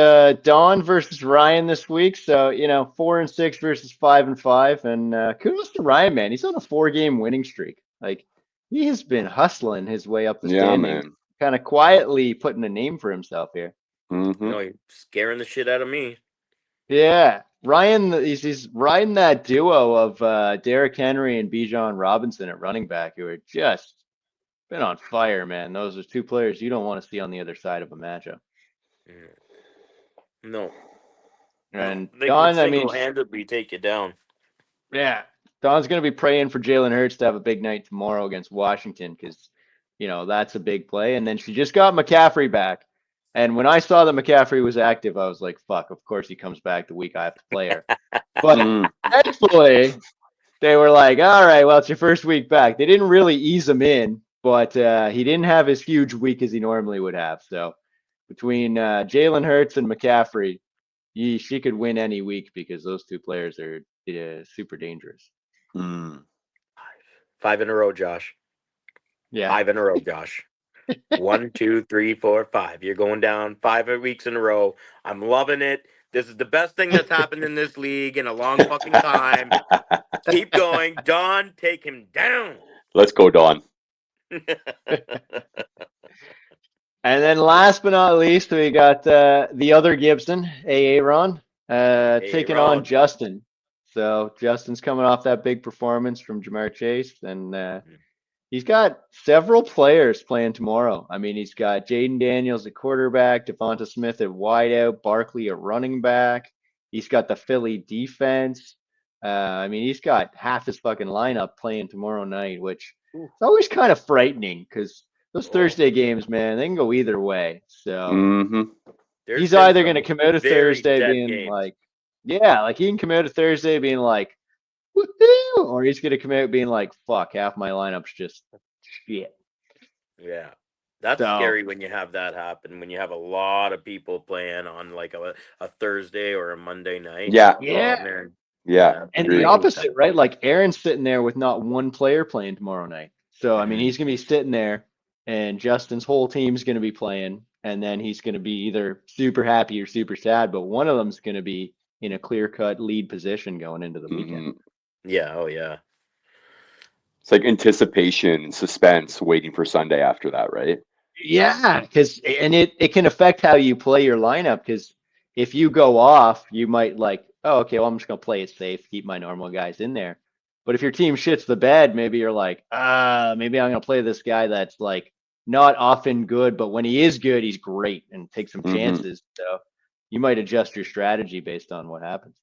Don versus Ryan this week. So, 4-6 versus 5-5. And kudos to Ryan, man. He's on a 4-game winning streak. Like, he has been hustling his way up the standings. Man. Kind of quietly putting a name for himself here. Mm-hmm. No, you're scaring the shit out of me. Yeah. Ryan, he's riding that duo of Derrick Henry and Bijan Robinson at running back, who are just been on fire, man. Those are two players you don't want to see on the other side of a matchup. No. And They Don, could I mean, single-handedly take you down. yeah, Don's going to be praying for Jalen Hurts to have a big night tomorrow against Washington because, that's a big play. And then she just got McCaffrey back. And when I saw that McCaffrey was active, I was like, fuck, of course he comes back the week I have to play her. But thankfully, they were like, all right, well, it's your first week back. They didn't really ease him in, but he didn't have as huge week as he normally would have. So between Jalen Hurts and McCaffrey, she could win any week because those two players are super dangerous. 5 in a row, Josh. Yeah. 5 in a row, Josh. 1, 2, 3, 4, 5. You're going down 5 weeks in a row. I'm loving it. This is the best thing that's happened in this league in a long fucking time. Keep going. Don, take him down. Let's go, Don. And then last but not least, we got the other Gibson, Aaron, taking on Justin. So Justin's coming off that big performance from Jamar Chase, and he's got several players playing tomorrow. I mean, he's got Jaden Daniels at quarterback, Devonta Smith at wideout, Barkley at running back. He's got the Philly defense. I mean, he's got half his fucking lineup playing tomorrow night, which is always kind of frightening because those Thursday games, man, they can go either way. So he's either going to come out of Thursday being like, yeah, like he can come out of Thursday being like, woohoo, or he's going to come out being like, fuck, half my lineup's just shit. Yeah. That's scary when you have that happen, when you have a lot of people playing on like a Thursday or a Monday night. Yeah. Yeah. Oh, man. Yeah. And the opposite, right? Like Aaron's sitting there with not one player playing tomorrow night. So, I mean, he's going to be sitting there and Justin's whole team's going to be playing. And then he's going to be either super happy or super sad, but one of them's going to be in a clear-cut lead position going into the weekend. Yeah. Oh, yeah. It's like anticipation, suspense, waiting for Sunday after that, right? Yeah, because it can affect how you play your lineup. Because if you go off, you might like, oh, okay, well, I'm just gonna play it safe, keep my normal guys in there. But if your team shits the bed, maybe you're like, maybe I'm gonna play this guy that's like not often good, but when he is good, he's great and take some chances. So you might adjust your strategy based on what happens.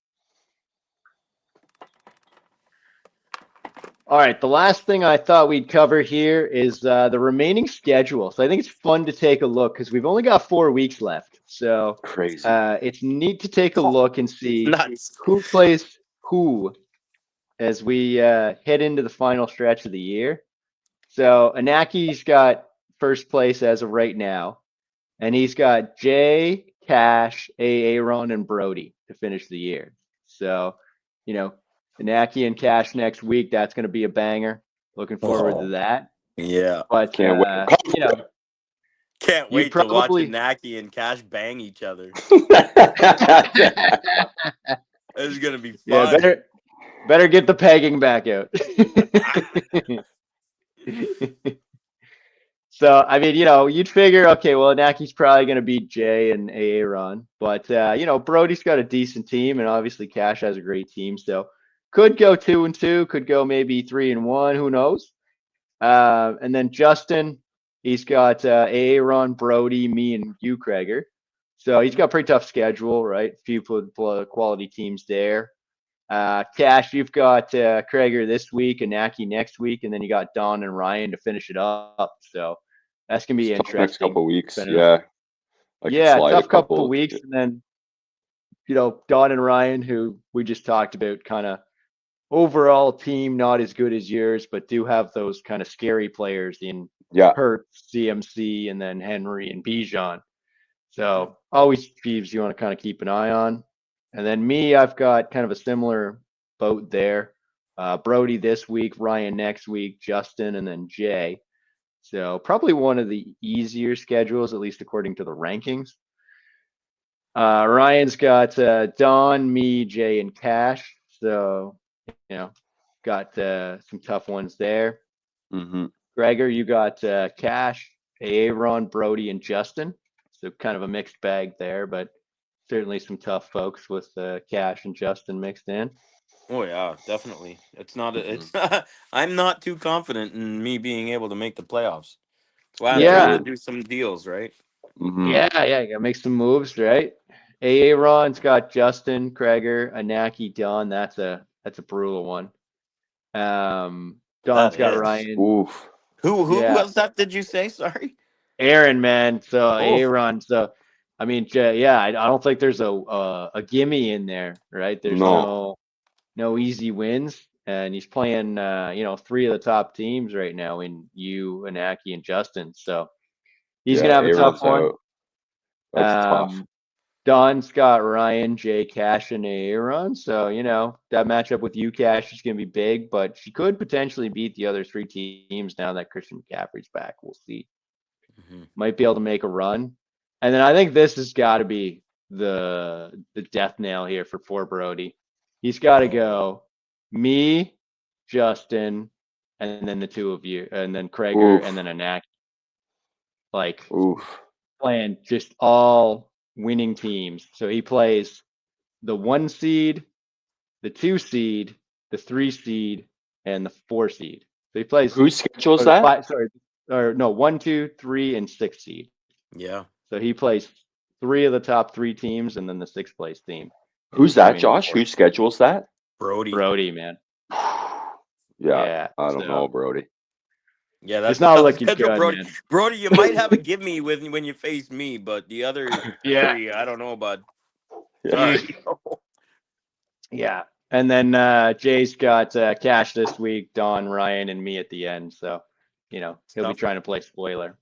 All right, the last thing I thought we'd cover here is the remaining schedule. So I think it's fun to take a look because we've only got 4 weeks left. So crazy. It's neat to take a look and see who plays who as we head into the final stretch of the year. So Anaki's got first place as of right now, and he's got Jay, Cash, Aaron, and Brody to finish the year. So, you know, Anaki and Cash next week, that's going to be a banger. Looking forward to Oh, that. yeah. But, Can't wait. you know, Can't you'd wait to watch probably. Inaki and Cash bang each other. This is gonna be Yeah, fun. better get the pegging back out. So, I mean, you'd figure, okay, well, Naki's probably going to beat Jay and Aaron, but Brody's got a decent team, and obviously Cash has a great team, so could go 2-2, could go maybe 3-1, who knows? And then Justin, he's got Aaron, Brody, me, and you, Krager. So he's got a pretty tough schedule, right? Few quality teams there. Cash, you've got Krager this week and Naki next week, and then you got Don and Ryan to finish it up. So that's gonna be It's tough next interesting. couple of weeks. Depending on- Yeah, I could Yeah, slide a tough couple couple. weeks, and then Don and Ryan, who we just talked about, kind of overall team not as good as yours, but do have those kind of scary players in Yeah, Hurt, CMC, and then Henry and Bijan. So always Jeeves you want to kind of keep an eye on. And then me, I've got kind of a similar boat there. Brody this week, Ryan next week, Justin, and then Jay. So probably one of the easier schedules, at least according to the rankings. Ryan's got Don, me, Jay, and Cash. So, you know, got some tough ones there. hmm Gregor, you got Cash, Aaron, Brody, and Justin. So kind of a mixed bag there, but certainly some tough folks with Cash and Justin mixed in. Oh yeah, definitely. It's not. hmm It's. I'm not too confident in me being able to make the playoffs. That's why I'm Yeah, trying to Yeah, do some deals, right? hmm yeah. You gotta make some moves, right? Aaron's got Justin, Gregor, Anaki, Don. That's a brutal one. That Don's got is. Ryan. Oof. Who Yeah, else that did you say? Sorry. Aaron, man. So Oh, Aaron. So I mean, yeah. I don't think there's a gimme in there, right? There's No. no easy wins, and he's playing three of the top teams right now in you, Anaki, and Justin. So he's Yeah, gonna have a tough Aaron's one. out. That's tough. Um, Don's got Ryan, Jay, Cash, and Aaron. So that matchup with you, Cash, is gonna be big, but she could potentially beat the other three teams now that Christian McCaffrey's back. We'll see. hmm Might be able to make a run. And then I think this has got to be the death nail here for poor Brody. He's got to oh, go me, Justin, and then the two of you, and then Krager, and Oof. then Anak. Like Oof. playing just all winning teams. So he plays the 1 seed, the 2 seed, the 3 seed, and the 4 seed. So he plays, Who schedules or the that? five, sorry, or no, 1, 2, 3, and 6 seed. yeah. So he plays three of the top three teams and then the sixth place team in Who's that, between the Josh? four. Who schedules that? Brody. Brody, man. Yeah, Yeah. I don't know, So Brody. Yeah, it's that's a not tough looking schedule, good, Brody. man. Brody, you might have a give me with when you face me, but the other Yeah. three, I don't know about. Yeah. Mm, Sorry. yeah. And then Jay's got Cash this week, Don, Ryan, and me at the end. So, It's he'll be tough. trying to play spoiler.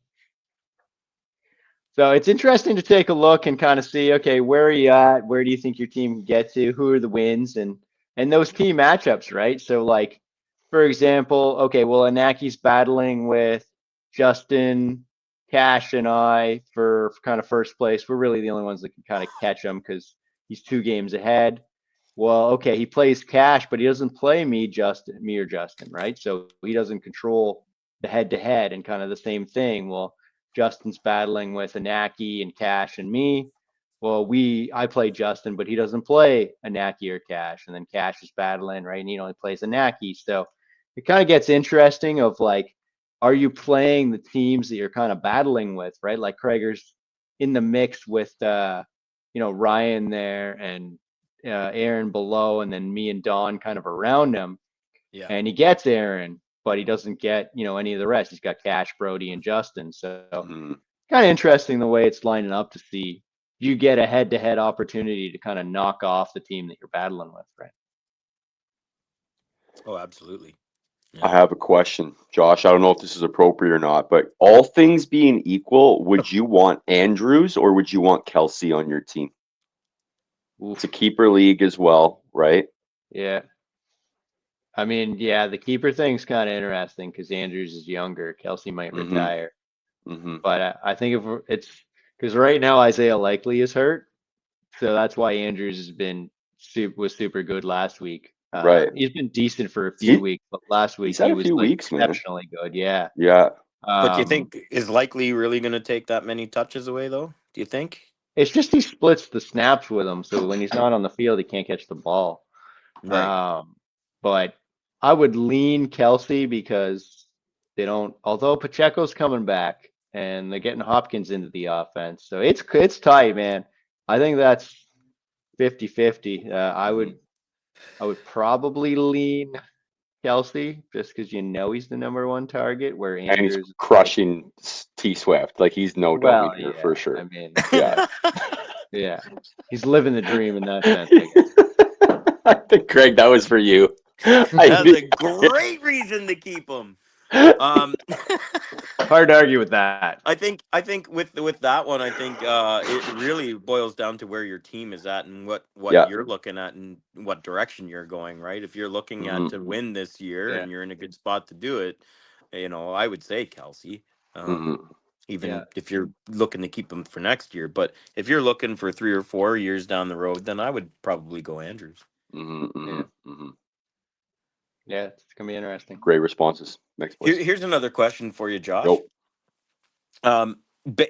So it's interesting to take a look and kind of see, okay, where are you at? Where do you think your team can get to? Who are the wins and those key matchups, right? So like, for example, okay, well, Anaki's battling with Justin, Cash, and I for kind of first place. We're really the only ones that can kind of catch him because he's 2 games ahead. Well, okay, he plays Cash, but he doesn't play me or Justin, right? So he doesn't control the head to head and kind of the same thing. Well, Justin's battling with Anaki and Cash and me. Well, I play Justin, but he doesn't play Anaki or Cash, and then Cash is battling, right? And he only plays Anaki. So it kind of gets interesting of like, are you playing the teams that you're kind of battling with, right? Like Krager's in the mix with Ryan there and Aaron below, and then me and Don kind of around him, Yeah. and he gets Aaron, but he doesn't get any of the rest. He's got Cash, Brody, and Justin. So Mhm. kind of interesting the way it's lining up to see you get a head-to-head opportunity to kind of knock off the team that you're battling with, right? Oh, absolutely. I Yeah. have a question, Josh. I don't know if this is appropriate or not, but all things being equal, would you want Andrews or would you want Kelsey on your team? It's a Oof. keeper league as well, right? Yeah. I mean, yeah, the keeper thing's kind of interesting because Andrews is younger. Kelsey might Mm-hmm. retire. Mm-hmm. But I think if it's because right now Isaiah Likely is hurt. So that's why Andrews has been was super good last week. Right. He's been decent for a few He weeks, but last he's week had he a was few like weeks, man. exceptionally good. Yeah. Yeah. But do you Um, think is Likely really going to take that many touches away, though? Do you think? it's just he splits the snaps with him, so when he's not on the field, he can't catch the ball. Right. Um, but I would lean Kelsey because they don't. Although Pacheco's coming back and they're getting Hopkins into the offense, so it's tight, man. I think that's 50-50. Mm-hmm. I would probably lean Kelsey just because you know he's the number one target, where And he's Andrews is like, crushing T Swift. Like he's no dog in well, here for yeah. I sure. mean, Yeah. yeah, he's living the dream in that sense, I I think Craig, that was for you. I That's knew. a great reason to keep him. Um, Hard to argue with that. I think with that one, I think it really boils down to where your team is at and what Yeah. you're looking at and what direction you're going. Right? If you're looking at Mm-hmm. to win this year Yeah, and you're in a good spot to do it, I would say Kelsey. Mm-hmm. yeah, Even if you're looking to keep him for next year, but if you're looking for 3 or 4 years down the road, then I would probably go Andrews. Mm-hmm. yeah, Mm-hmm. Mm-hmm. yeah. It's gonna be interesting. Great responses. Next, please. Here's another question for you, Josh. Go.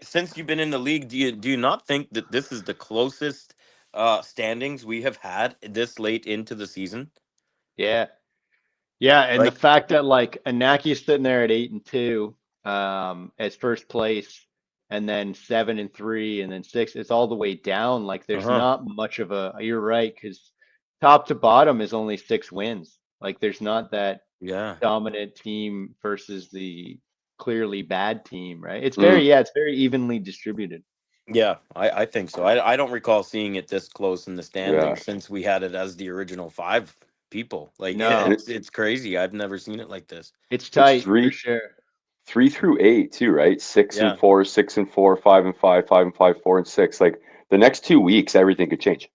Since you've been in the league, do you not think that this is the closest standings we have had this late into the season? Yeah, yeah, and the Like, fact that like Anaki's sitting there at 8-2, as first place, and then 7-3, and then six, it's all the way down. Like uh there's huh, not much of a. You're right, because top to bottom is only 6 wins. Like there's not that yeah, dominant team versus the clearly bad team, right? Mm, It's very evenly distributed. yeah, I think so. I don't recall seeing it this close in the yeah. standings since we had it as the original five people. Like And No, it's crazy. I've never seen it like this. it's it's tight for sure. three through eight too, right? Six and Yeah. four, 6 and 4, 5 and 5, 5 and 5, 4 and 6. Like the next 2 weeks, everything could change.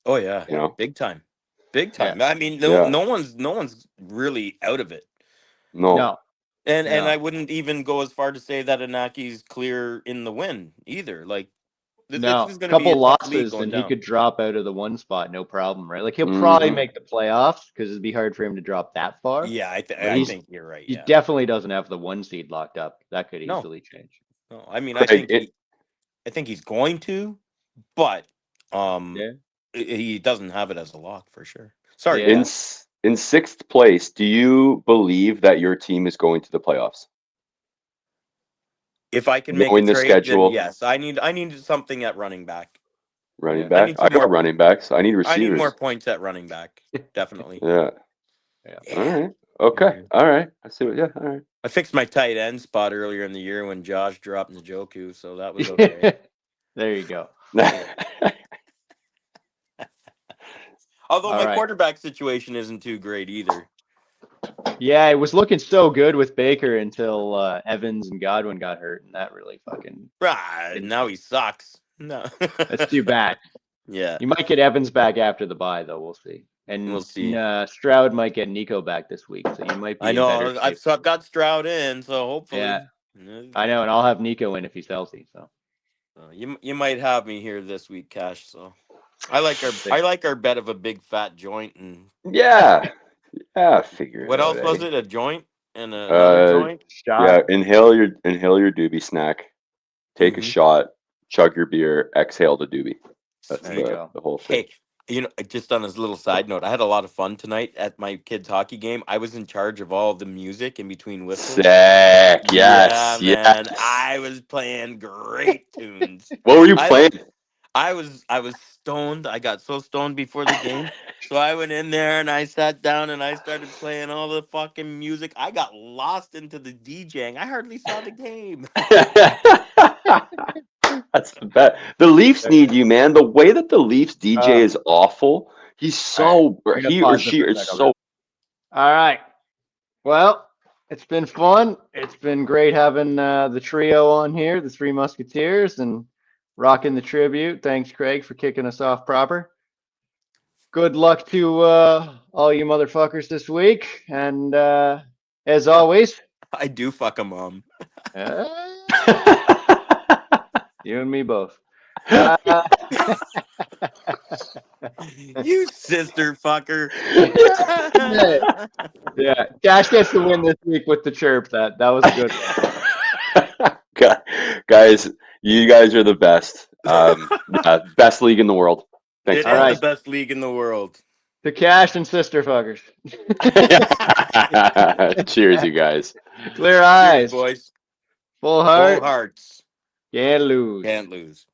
Oh yeah, You know? big time, big Yeah. time. I mean, no, Yeah. no one's really out of it. No. No, And no, I wouldn't even go as far to say that Inaki's clear in the win either. Like this no. is going to be Couple a tough league losses going and he down. could drop out of the one spot, no problem, right? Like he'll probably Mm-hmm. make the playoffs because it'd be hard for him to drop that far. Yeah, But I Mm-hmm. think you're right. he Yeah. definitely doesn't have the one seed locked up. That could No, easily change. no. I mean, Craig, I think he's going to, but um, Yeah, he doesn't have it as a lock for sure. Sorry, in yeah, Cash. s- in sixth place, do you believe that your team is going to the playoffs? If I can make a Knowing the trade, then schedule, yes. I need something at running back. running yeah, I back. need I some got more. running backs. I need I need more receivers. points at running back. Definitely. Yeah. yeah. All Yeah. right. Okay. Yeah. All right. I see what. Yeah. All right. I fixed my tight end spot earlier in the year when Josh dropped Njoku, so that was okay. There you go. Yeah. Although All my right. quarterback situation isn't too great either. Yeah, it was looking so good with Baker until Evans and Godwin got hurt, and that really fucking Ah, didn't. now he sucks. No. That's too bad. Yeah, You might get Evans back after the bye, though. We'll see. we'll And see. Stroud might get Nico back this week, so you might I be in better know shape. I've got Stroud in, so Yeah, hopefully. Yeah. I know, and I'll have Nico in if he's healthy. So You might have me here this week, Cash. So I see. like our bet of a big fat joint and Yeah. Yeah. Figure it what out, else was eh? it? A joint and another Uh. joint. Yeah. Shot. Inhale your doobie snack. Take a Mm-hmm. shot. Chug your beer. Exhale the doobie. That's There you the go. the whole thing. Hey, just on a little side note, I had a lot of fun tonight at my kids' hockey game. I was in charge of all of the music in between whistles. Sick. Yeah, Yes. man, Yes. I was playing great tunes. What were you I playing? I was stoned. I got so stoned before the game. So I went in there and I sat down and I started playing all the fucking music. I got lost into the DJing. I hardly saw the game. That's the best. The Leafs need you, man. The way that the Leafs DJ Uh, is awful. He's all right. so I'm gonna he or pause it she for a is second. so All right. Well, it's been fun. It's been great having the trio on here, the Three Musketeers, and rocking the tribute. Thanks, Craig, for kicking us off proper. Good luck to all you motherfuckers this week. And as always, I do fuck a mom. uh, you and me both. Uh, You sister fucker. yeah, Cash gets the win this week with the chirp. That was a good one. Guys, you guys are the best. Best league in the world. Thanks, It All is right. the best league in the world. To Cash and sister fuckers. Cheers, you guys. Clear Cheers, eyes, boys. full Full heart, hearts. can't lose. Can't lose.